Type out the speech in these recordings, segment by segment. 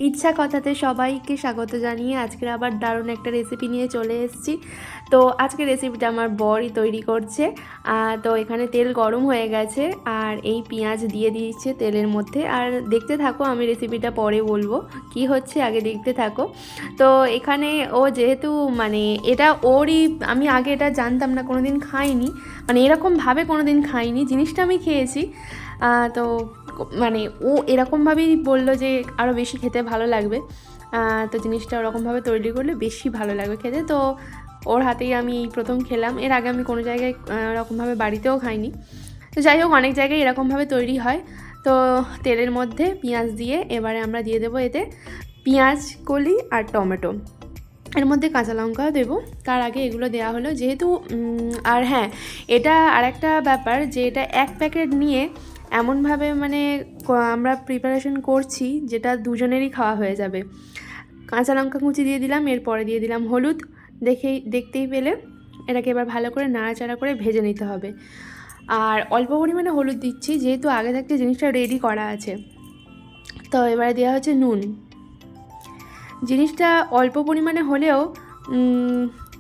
ইচ্ছা কথাতে সবাইকে স্বাগত জানিয়ে আজকের আবার দারুণ একটা রেসিপি নিয়ে চলে এসেছি। তো আজকের রেসিপিটা আমার বরই তৈরি করছে। তো এখানে তেল গরম হয়ে গেছে আর এই পেঁয়াজ দিয়ে দিয়েছে তেলের মধ্যে। আর দেখতে থাকো, আমি রেসিপিটা পরে বলবো কি হচ্ছে, আগে দেখতে থাকো। তো এখানে ও যেহেতু মানে এটা ওরই, আমি আগে এটা জানতাম না, কোনো দিন খাইনি, মানে এরকমভাবে কোনো দিন খাইনি। জিনিসটা আমি খেয়েছি, তো মানে ও এরকমভাবেই বললো যে আরও বেশি খেতে ভালো লাগবে। তো জিনিসটা ওরকমভাবে তৈরি করলে বেশি ভালো লাগবে খেতে। তো ওর হাতেই আমি প্রথম খেলাম। এর আগে আমি কোনো জায়গায় এরকমভাবে বাড়িতেও খাইনি। তো যাই হোক, অনেক জায়গায় এরকমভাবে তৈরি হয়। তো তেলের মধ্যে পেঁয়াজ দিয়ে এবারে আমরা দিয়ে দেবো এতে পেঁয়াজ কলি আর টমেটো, এর মধ্যে কাঁচা লঙ্কাও দেবো। তার আগে এগুলো দেওয়া হলো যেহেতু, আর হ্যাঁ, এটা আরেকটা ব্যাপার যে এটা এক প্যাকেট নিয়ে এমনভাবে মানে আমরা প্রিপারেশন করছি যেটা দুজনেরই খাওয়া হয়ে যাবে। কাঁচা লঙ্কা কুচি দিয়ে দিলাম, এরপরে দিয়ে দিলাম হলুদ। দেখতেই পেলে এটাকে এবার ভালো করে নাড়াচাড়া করে ভেজে নিতে হবে। আর অল্প পরিমাণে হলুদ দিচ্ছি যেহেতু আগে থাকতে জিনিসটা রেডি করা আছে। তো এবারে দেওয়া হচ্ছে নুন। জিনিসটা অল্প পরিমাণে হলেও,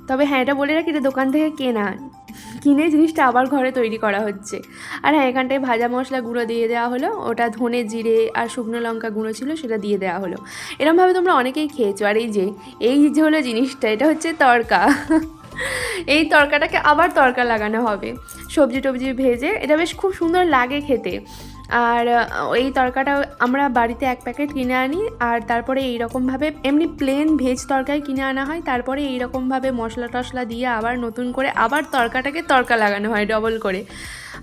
তবে হ্যাঁ, এটা বলে রাখি এটা দোকান থেকে কিনে জিনিসটা আবার ঘরে তৈরি করা হচ্ছে। আর হ্যাঁ, এখানটায় ভাজা মশলা গুঁড়ো দিয়ে দেওয়া হলো, ওটা ধনে জিরে আর শুকনো লঙ্কা গুঁড়ো ছিল, সেটা দিয়ে দেওয়া হলো। এরমভাবে তোমরা অনেকেই খেয়েছো। আর এই যে হলো জিনিসটা, এটা হচ্ছে তড়কা। এই তড়কাটাকে আবার তড়কা লাগানো হবে সবজি টবজি ভেজে, এটা বেশ খুব সুন্দর লাগে খেতে। আর এই তড়কাটা আমরা বাড়িতে এক প্যাকেট কিনে আনি, আর তারপরে এইরকমভাবে এমনি প্লেন ভেজ তরকারি কিনে আনা হয়, তারপরে এইরকমভাবে মশলা টশলা দিয়ে আবার নতুন করে আবার তড়কাটাকে তড়কা লাগানো হয় ডবল করে।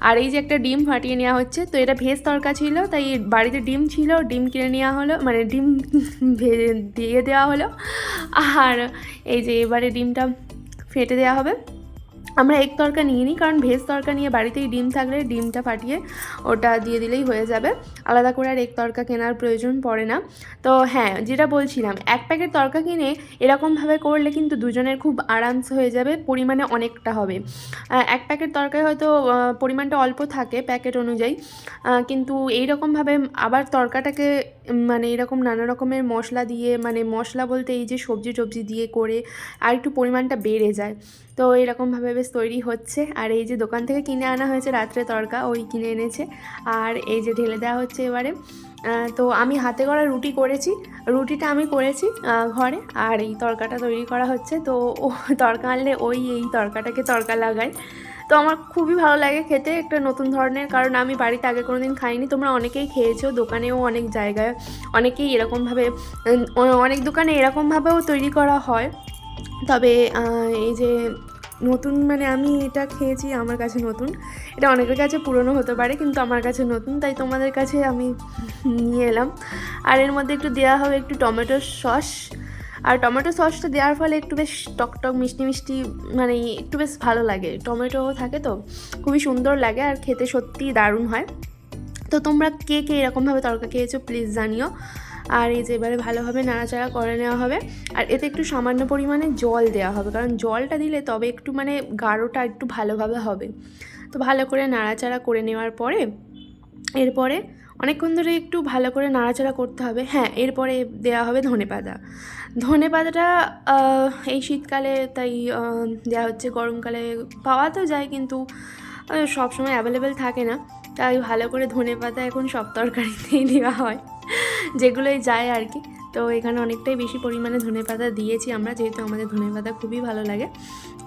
আর এই যে একটা ডিম ফাটিয়ে নেওয়া হচ্ছে, তো এটা ভেজ তড়কা ছিল, তাই বাড়িতে ডিম ছিল, ডিম কিনে নেওয়া হলো, মানে ডিম দিয়ে দেওয়া হলো। আর এই যে এবারে ডিমটা ফেটে দেওয়া হবে। আমরা এগ তড়কা নিয়ে নিই, কারণ ভেজ তড়কা নিয়ে বাড়িতেই ডিম থাকলে ডিমটা ফাটিয়ে ওটা দিয়ে দিলেই হয়ে যাবে, আলাদা করে আর এগ তড়কা কেনার প্রয়োজন পড়ে না। তো হ্যাঁ, যেটা বলছিলাম, এক প্যাকেট তড়কা কিনে এরকমভাবে করলে কিন্তু দুজনের খুব আরামসে হয়ে যাবে, পরিমাণে অনেকটা হবে। এক প্যাকেট তড়কায় হয়তো পরিমাণটা অল্প থাকে প্যাকেট অনুযায়ী, কিন্তু এইরকমভাবে আবার তড়কাটাকে মানে এরকম নানা রকমের মশলা দিয়ে, মানে মশলা বলতে এই যে সবজি টবজি দিয়ে করে আর একটু পরিমাণটা বেড়ে যায়। তো এরকমভাবে বেশ তৈরি হচ্ছে। আর এই যে দোকান থেকে কিনে আনা হয়েছে রাত্রে তড়কা, ওই কিনে এনেছে। আর এই যে ঢেলে দেওয়া হচ্ছে এবারে। তো আমি হাতে করা রুটি করেছি, রুটিটা আমি করেছি ঘরে, আর এই তড়কাটা তৈরি করা হচ্ছে। তো ও তড়কা আনলে এই তড়কাটাকে তড়কা লাগায়। তো আমার খুবই ভালো লাগে খেতে, একটা নতুন ধরনের, কারণ আমি বাড়িতে আগে কোনো দিন খাইনি। তোমরা অনেকেই খেয়েছো, দোকানেও অনেক জায়গায় অনেকেই এরকমভাবে, অনেক দোকানে এরকমভাবেও তৈরি করা হয়। তবে এই যে নতুন, মানে আমি এটা খেয়েছি, আমার কাছে নতুন। এটা অনেকের কাছে পুরনো হতে পারে, কিন্তু আমার কাছে নতুন, তাই তোমাদের কাছে আমি নিয়ে এলাম। আর এর মধ্যে একটু দেওয়া হবে একটু টমেটো সস। আর টমেটো সসটা দেওয়ার ফলে একটু বেশ টকটক মিষ্টি মিষ্টি, মানে একটু বেশ ভালো লাগে, টমেটো থাকে তো খুবই সুন্দর লাগে, আর খেতে সত্যিই দারুণ হয়। তো তোমরা কে কে এরকমভাবে তড়কা খেয়েছো প্লিজ জানিও। আর এই যে এবারে ভালোভাবে নাড়াচাড়া করে নেওয়া হবে। আর এতে একটু সামান্য পরিমাণে জল দেওয়া হবে, কারণ জলটা দিলে তবে একটু মানে গাঢ়টা একটু ভালোভাবে হবে। তো ভালো করে নাড়াচাড়া করে নেওয়ার পরে এরপরে অনেকক্ষণ ধরে একটু ভালো করে নাড়াচাড়া করতে হবে। হ্যাঁ, এরপরে দেওয়া হবে ধনেপাতা। ধনেপাতাটা এই শীতকালে তাই দেওয়া হচ্ছে, গরমকালে পাওয়া তো যায় কিন্তু সবসময় অ্যাভেলেবেল থাকে না, তাই ভালো করে ধনেপাতা এখন সব তরকারিতেই দেওয়া হয়, যেগুলোই যায় আর কি। তো এখানে অনেকটাই বেশি পরিমাণে ধনেপাতা দিয়েছি আমরা, যেহেতু আমাদের ধনেপাতা খুবই ভালো লাগে।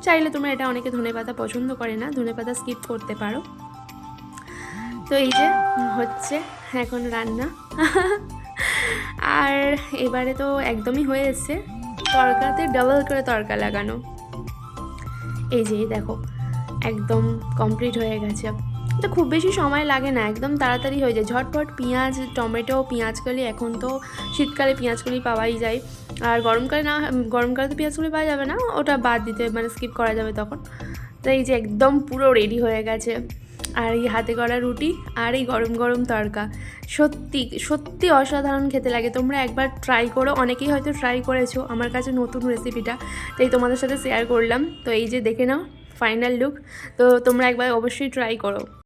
চাইলে তোমরা এটা, অনেকে ধনেপাতা পছন্দ করে না, ধনেপাতা স্কিপ করতে পারো। তো এই যে হচ্ছে এখন রান্না। আর এবারে তো একদমই হয়ে এসছে, তরকাতে ডাবল করে তরকা লাগানো। এই যে দেখো একদম কমপ্লিট হয়ে গেছে। তো খুব বেশি সময় লাগে না, একদম তাড়াতাড়ি হয়ে যায়, ঝটপট। পেঁয়াজ টমেটো পেঁয়াজকলি, এখন তো শীতকালে পেঁয়াজকলি পাওয়াই যায়, আর গরমকালে তো পেঁয়াজকলি পাওয়া যাবে না, ওটা বাদ দিতে মানে স্কিপ করা যাবে তখন। তো এই যে একদম পুরো রেডি হয়ে গেছে। আর এই হাতে করা রুটি আর এই গরম গরম তড়কা, সত্যি সত্যি অসাধারণ খেতে লাগে। তোমরা একবার ট্রাই করো, অনেকেই হয়তো ট্রাই করেছো, আমার কাছে নতুন রেসিপিটা, তাই তোমাদের সাথে শেয়ার করলাম। তো এই যে দেখে নাও ফাইনাল লুক, তো তোমরা একবার অবশ্যই ট্রাই করো।